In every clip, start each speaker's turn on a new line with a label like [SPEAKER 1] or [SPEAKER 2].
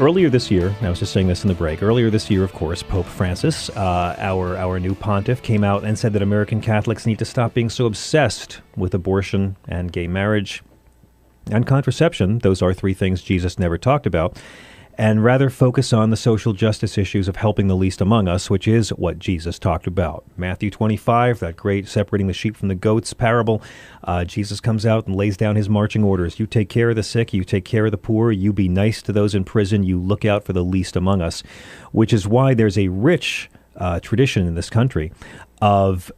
[SPEAKER 1] Earlier this year, I was just saying this in the break, earlier this year, of course, Pope Francis, our new pontiff, came out and said that American Catholics need to stop being so obsessed with abortion and gay marriage and contraception. Those are three things Jesus never talked about, and rather focus on the social justice issues of helping the least among us, which is what Jesus talked about. Matthew 25, that great separating the sheep from the goats parable, Jesus comes out and lays down his marching orders. You take care of the sick, you take care of the poor, you be nice to those in prison, you look out for the least among us, which is why there's a rich tradition in this country of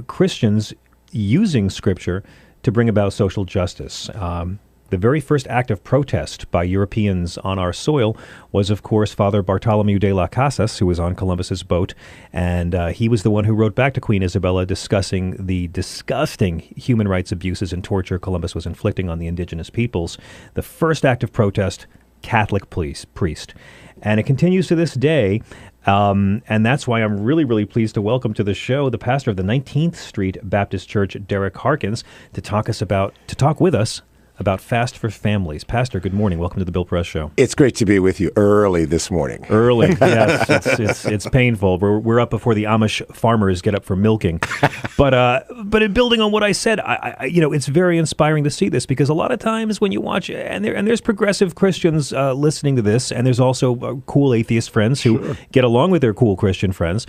[SPEAKER 1] Christians using Scripture to bring about social justice. The very first act of protest by Europeans on our soil was, of course, Father Bartholomew de las Casas, who was on Columbus's boat, and he was the one who wrote back to Queen Isabella discussing the disgusting human rights abuses and torture Columbus was inflicting on the indigenous peoples. The first act of protest, Catholic priest. And it continues to this day, and that's why I'm really, really pleased to welcome to the show the pastor of the 19th Street Baptist Church, Derek Harkins, to talk with us about Fast for Families. Pastor, good morning. Welcome to the Bill Press Show.
[SPEAKER 2] It's great to be with you early this morning.
[SPEAKER 1] Early, yes. It's painful. We're up before the Amish farmers get up for milking. But in building on what I said, I it's very inspiring to see this, because a lot of times when you watch, and there's progressive Christians listening to this, and there's also cool atheist friends who get along with their cool Christian friends.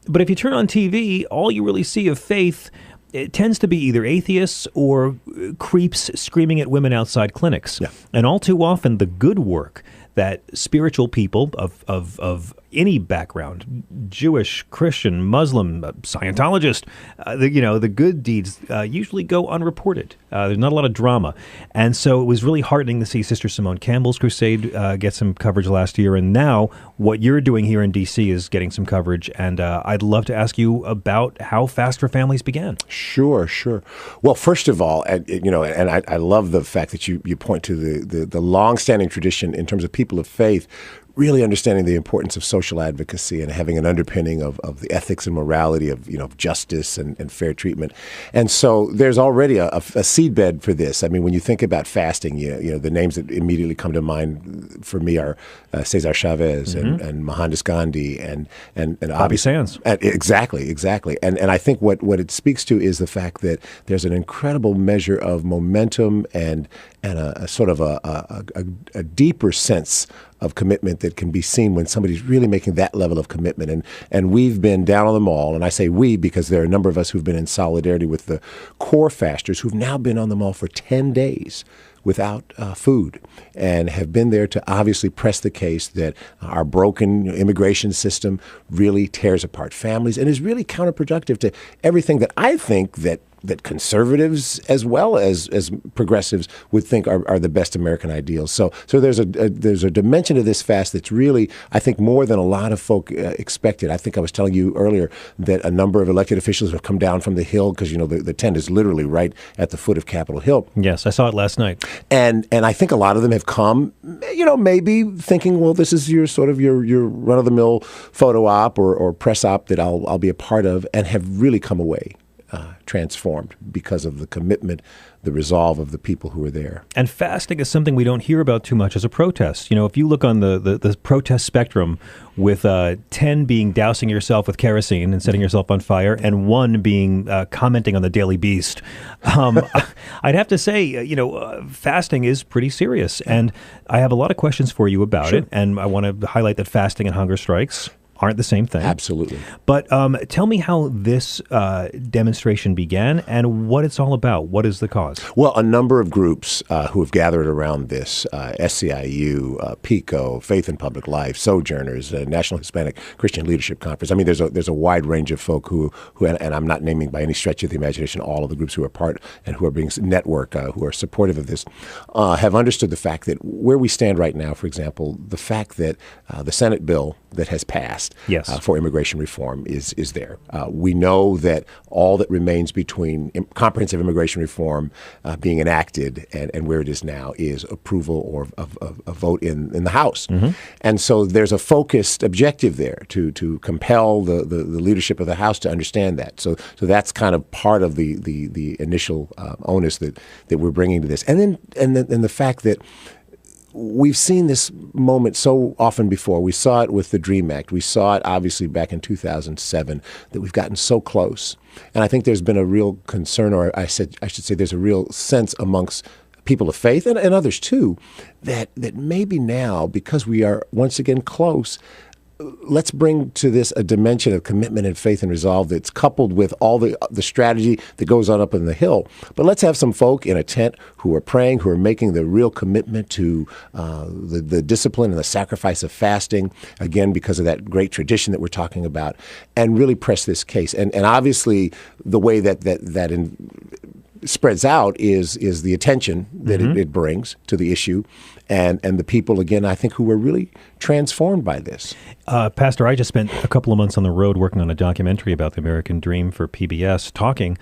[SPEAKER 1] But if you turn on TV, all you really see of faith, it tends to be either atheists or creeps screaming at women outside clinics. Yeah. And all too often, the good work that spiritual people of any background, Jewish, Christian, Muslim, Scientologist, the good deeds usually go unreported. There's not a lot of drama. And so it was really heartening to see Sister Simone Campbell's crusade get some coverage last year. And now what you're doing here in D.C. is getting some coverage. And I'd love to ask you about how Fast for Families began.
[SPEAKER 2] Sure. Well, first of all, I love the fact that you point to the long-standing tradition in terms of people of faith really understanding the importance of social advocacy and having an underpinning of the ethics and morality of justice and fair treatment. And so there's already a seedbed for this. I mean, when you think about fasting, the names that immediately come to mind for me are Cesar Chavez and Mohandas Gandhi and
[SPEAKER 1] Bobby Sands.
[SPEAKER 2] Exactly. And I think what it speaks to is the fact that there's an incredible measure of momentum and a sort of a deeper sense of commitment that can be seen when somebody's really making that level of commitment. And we've been down on the mall, and I say we because there are a number of us who've been in solidarity with the core fasters who've now been on the mall for 10 days without food, and have been there to obviously press the case that our broken immigration system really tears apart families and is really counterproductive to everything that I think that conservatives as well as progressives would think are the best American ideals. So there's a dimension to this fast that's really, I think, more than a lot of folk expected. I think I was telling you earlier that a number of elected officials have come down from the Hill because the tent is literally right at the foot of Capitol Hill.
[SPEAKER 1] Yes, I saw it last night.
[SPEAKER 2] And I think a lot of them have come, maybe thinking, well, this is your run-of-the-mill photo op or press op that I'll be a part of, and have really come away transformed because of the commitment, the resolve of the people who are there.
[SPEAKER 1] And fasting is something we don't hear about too much as a protest. If you look on the protest spectrum, with 10 being dousing yourself with kerosene and setting yourself on fire, and 1 being commenting on the Daily Beast, I'd have to say, fasting is pretty serious. And I have a lot of questions for you about it. And I want to highlight that fasting and hunger strikes aren't the same thing.
[SPEAKER 2] Absolutely.
[SPEAKER 1] But tell me how this demonstration began and what it's all about. What is the cause?
[SPEAKER 2] Well, a number of groups who have gathered around this, SCIU, PICO, Faith in Public Life, Sojourners, National Hispanic Christian Leadership Conference. I mean, there's a wide range of folk who, and I'm not naming by any stretch of the imagination all of the groups who are part and who are being network, who are supportive of this, have understood the fact that where we stand right now, for example, the fact that the Senate bill that has passed for immigration reform is there. We know that all that remains between comprehensive immigration reform being enacted and where it is now is approval or a vote in the House. Mm-hmm. And so there's a focused objective there to compel the leadership of the House to understand that. So that's kind of part of the initial onus that we're bringing to this. And then the fact that we've seen this moment so often before. We saw it with the DREAM Act. We saw it obviously back in 2007 that we've gotten so close. And I think there's been a real concern, or I should say there's a real sense amongst people of faith and others too, that maybe now, because we are once again close, let's bring to this a dimension of commitment and faith and resolve that's coupled with all the strategy that goes on up in the hill. But let's have some folk in a tent who are praying, who are making the real commitment to the discipline and the sacrifice of fasting, again, because of that great tradition that we're talking about, and really press this case. And obviously, the way that spreads out is the attention that it brings to the issue, and the people, again, I think, who were really transformed by this.
[SPEAKER 1] Pastor, I just spent a couple of months on the road working on a documentary about the American dream for PBS, talking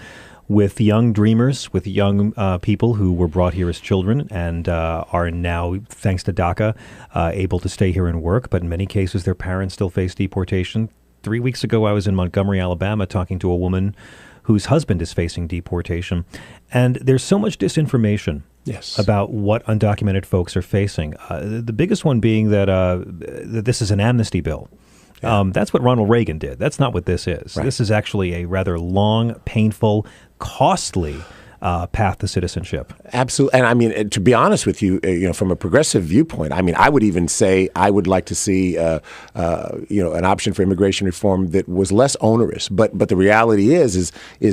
[SPEAKER 1] with young dreamers, with young people who were brought here as children and are now, thanks to DACA, able to stay here and work, but in many cases their parents still face deportation. 3 weeks ago, I was in Montgomery, Alabama, talking to a woman whose husband is facing deportation. And there's so much disinformation about what undocumented folks are facing. The biggest one being that this is an amnesty bill. Yeah. That's what Ronald Reagan did. That's not what this is. Right. This is actually a rather long, painful, costly path to citizenship.
[SPEAKER 2] Absolutely. And I mean, to be honest with you, from a progressive viewpoint, I mean, I would even say I would like to see, an option for immigration reform that was less onerous. But the reality is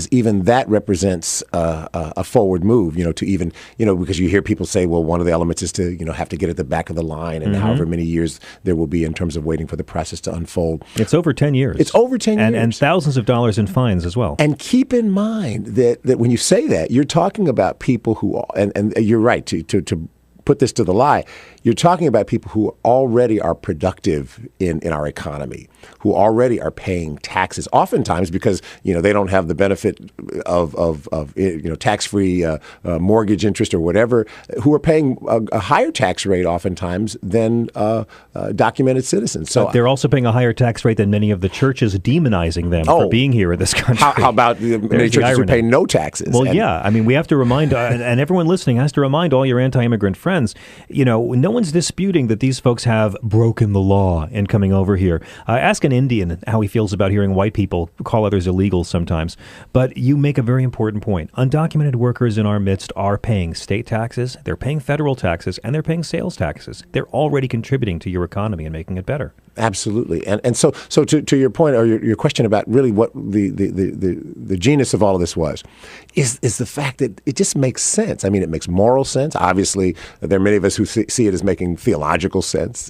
[SPEAKER 2] even that represents a forward move, to even, because you hear people say, well, one of the elements is to, have to get at the back of the line, and however many years there will be in terms of waiting for the process to unfold.
[SPEAKER 1] It's over 10 years.
[SPEAKER 2] It's over 10 years.
[SPEAKER 1] And thousands of dollars in fines as well.
[SPEAKER 2] And keep in mind that when you say that, you're talking about people who, and you're right, to put this to the lie, you're talking about people who already are productive in our economy, who already are paying taxes, oftentimes because, they don't have the benefit of tax-free mortgage interest or whatever, who are paying a higher tax rate oftentimes than documented citizens. So
[SPEAKER 1] but they're also paying a higher tax rate than many of the churches demonizing them for being here in this country.
[SPEAKER 2] How about many churches who pay no taxes?
[SPEAKER 1] Well, I mean, we have to remind, and everyone listening has to remind all your anti-immigrant friends, no one's disputing that these folks have broken the law in coming over here. Ask an Indian how he feels about hearing white people call others illegals sometimes. But you make a very important point. Undocumented workers in our midst are paying state taxes, they're paying federal taxes, and they're paying sales taxes. They're already contributing to your economy and making it better.
[SPEAKER 2] Absolutely. And so to your point, or your question about really what the genius of all of this was, is the fact that it just makes sense. I mean, it makes moral sense. Obviously, there are many of us who see it as making theological sense,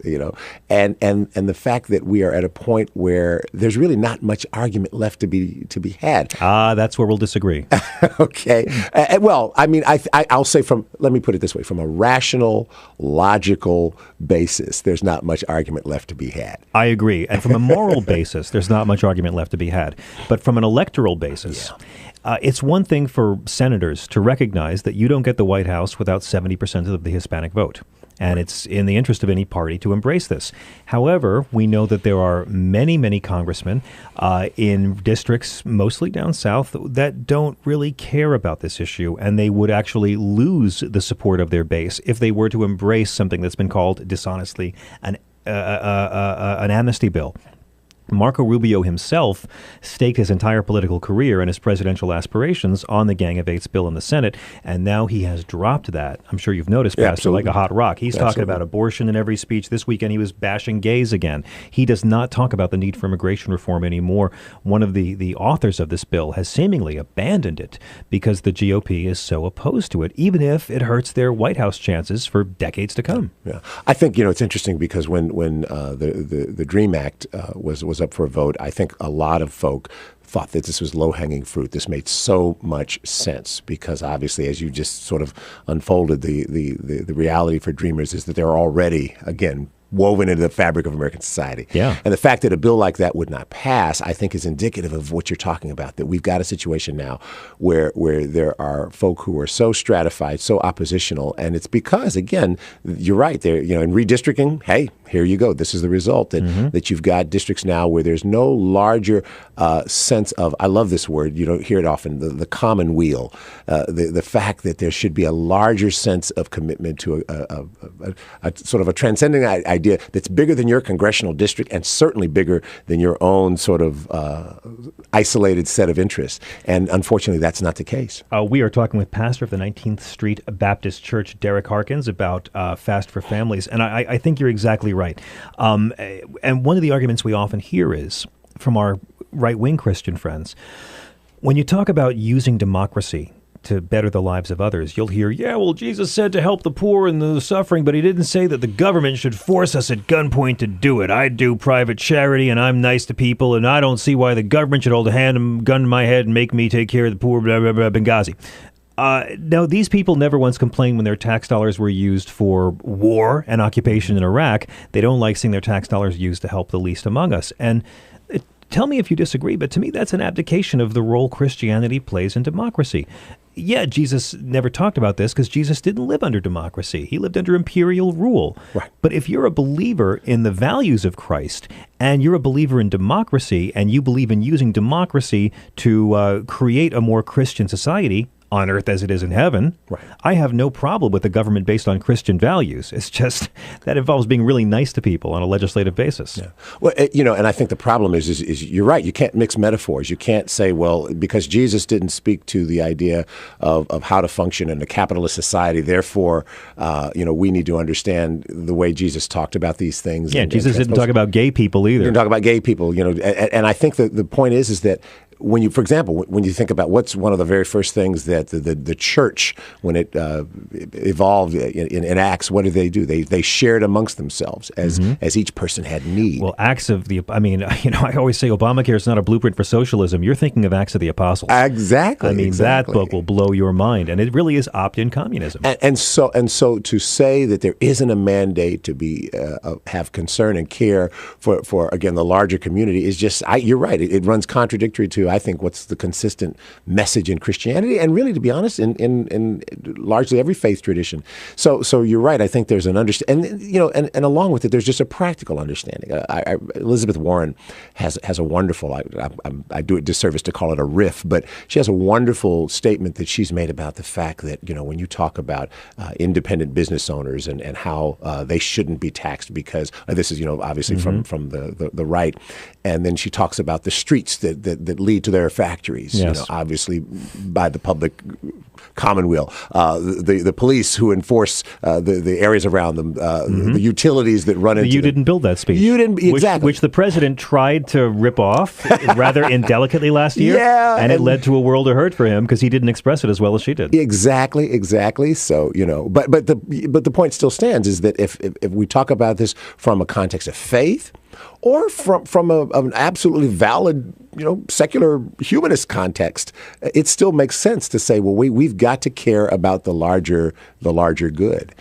[SPEAKER 2] and the fact that we are at a point where there's really not much argument left to be had.
[SPEAKER 1] That's where we'll disagree.
[SPEAKER 2] Okay. Well, I mean, I'll say let me put it this way, from a rational, logical basis, there's not much argument left to be had.
[SPEAKER 1] I agree. And from a moral basis, there's not much argument left to be had. But from an electoral basis, it's one thing for senators to recognize that you don't get the White House without 70% of the Hispanic vote. And it's in the interest of any party to embrace this. However, we know that there are many, many congressmen in districts, mostly down south, that don't really care about this issue. And they would actually lose the support of their base if they were to embrace something that's been called dishonestly an amnesty bill. Marco Rubio himself staked his entire political career and his presidential aspirations on the Gang of Eights bill in the Senate, and now he has dropped that. I'm sure you've noticed, Pastor, like a hot rock. He's talking about abortion in every speech. This weekend he was bashing gays again. He does not talk about the need for immigration reform anymore. One of the authors of this bill has seemingly abandoned it because the GOP is so opposed to it, even if it hurts their White House chances for decades to come.
[SPEAKER 2] Yeah, I think it's interesting because when the DREAM Act was up for a vote, I think a lot of folk thought that this was low-hanging fruit. This made so much sense because obviously, as you just sort of unfolded, the reality for Dreamers is that they're already, again, woven into the fabric of American society.
[SPEAKER 1] Yeah.
[SPEAKER 2] And the fact that a bill like that would not pass, I think, is indicative of what you're talking about, that we've got a situation now where there are folk who are so stratified, so oppositional, and it's because, again, you're right, they're, in redistricting, hey, here you go. This is the result, that you've got districts now where there's no larger sense of, I love this word, you don't hear it often, the commonweal, the fact that there should be a larger sense of commitment to a sort of a transcending idea that's bigger than your congressional district and certainly bigger than your own sort of isolated set of interests. And unfortunately, that's not the case.
[SPEAKER 1] We are talking with pastor of the 19th Street Baptist Church, Derek Harkins, about Fast for Families. And I think you're exactly right. And one of the arguments we often hear is from our right-wing Christian friends, when you talk about using democracy to better the lives of others, you'll hear, yeah, well, Jesus said to help the poor and the suffering, but he didn't say that the government should force us at gunpoint to do it. I do private charity, and I'm nice to people, and I don't see why the government should hold a gun to my head and make me take care of the poor, blah, blah, blah, Benghazi. Now, these people never once complained when their tax dollars were used for war and occupation in Iraq. They don't like seeing their tax dollars used to help the least among us. And tell me if you disagree, but to me, that's an abdication of the role Christianity plays in democracy. Yeah, Jesus never talked about this because Jesus didn't live under democracy. He lived under imperial rule.
[SPEAKER 2] Right.
[SPEAKER 1] But if you're a believer in the values of Christ and you're a believer in democracy and you believe in using democracy to create a more Christian society, on earth as it is in heaven,
[SPEAKER 2] right,
[SPEAKER 1] I have no problem with a government based on Christian values. It's just that involves being really nice to people on a legislative basis.
[SPEAKER 2] Yeah. Well, and I think the problem is you're right. You can't mix metaphors. You can't say, well, because Jesus didn't speak to the idea of how to function in a capitalist society, therefore, we need to understand the way Jesus talked about these things.
[SPEAKER 1] Yeah, Jesus didn't talk about gay people either.
[SPEAKER 2] He didn't talk about gay people, and I think that the point is that when you, for example, when you think about what's one of the very first things that the church, when it evolved in Acts, what did they do? They shared amongst themselves as each person had need.
[SPEAKER 1] Well, I always say Obamacare is not a blueprint for socialism. You're thinking of Acts of the Apostles.
[SPEAKER 2] Exactly.
[SPEAKER 1] That book will blow your mind, and it really is opt-in communism.
[SPEAKER 2] And so to say that there isn't a mandate to be have concern and care for again the larger community is just you're right. It runs contradictory to, I think, what's the consistent message in Christianity, and really, to be honest, in largely every faith tradition. So you're right. I think there's an understanding, and along with it, there's just a practical understanding. Elizabeth Warren has a wonderful. I do it disservice to call it a riff, but she has a wonderful statement that she's made about the fact that when you talk about independent business owners and how they shouldn't be taxed because this is obviously from the right, and then she talks about the streets that lead to their factories,
[SPEAKER 1] yes,
[SPEAKER 2] obviously by the public commonweal, the police who enforce the areas around them, the utilities that run into
[SPEAKER 1] You didn't build that speech.
[SPEAKER 2] You didn't, exactly.
[SPEAKER 1] Which the president tried to rip off rather indelicately last year, and it led to a world of hurt for him because he didn't express it as well as she did.
[SPEAKER 2] Exactly. So, but the point still stands is that if we talk about this from a context of faith, or from an absolutely valid, secular humanist context, it still makes sense to say, well, we've got to care about the larger good.